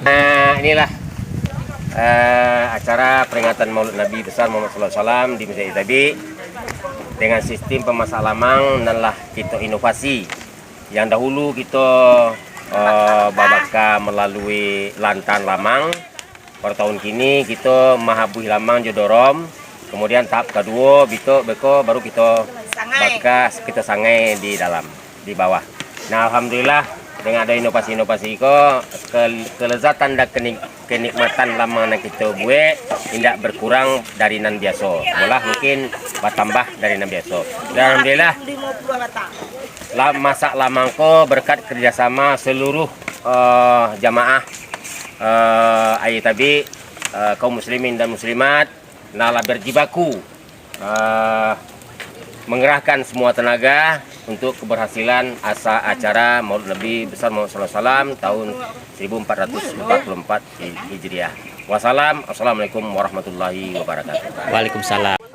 Nah, inilah acara peringatan Maulid Nabi besar Muhammad SAW di Masjid Itabi dengan sistem pemasak lamang nanlah kita inovasi. Yang dahulu kita babaka melalui lantan lamang. Pada tahun kini kita mahabuh lamang jodorom. Kemudian tahap kedua beko baru kita bakas kita sangai di dalam di bawah. Nah, alhamdulillah dengan ada inovasi-inovasi kelezatan dan kenikmatan lamang yang kita buat tidak berkurang dari nan biasa, malah mungkin bertambah dari nan biasa. Dan alhamdulillah masak lamang ko berkat kerjasama seluruh jamaah Ayat Tabi, kaum muslimin dan muslimat, nala berjibaku mengerahkan semua tenaga untuk keberhasilan acara Maulid Nabi besar Muhammad SAW tahun 1444 Hijriah. Wassalamualaikum warahmatullahi wabarakatuh. Waalaikumsalam.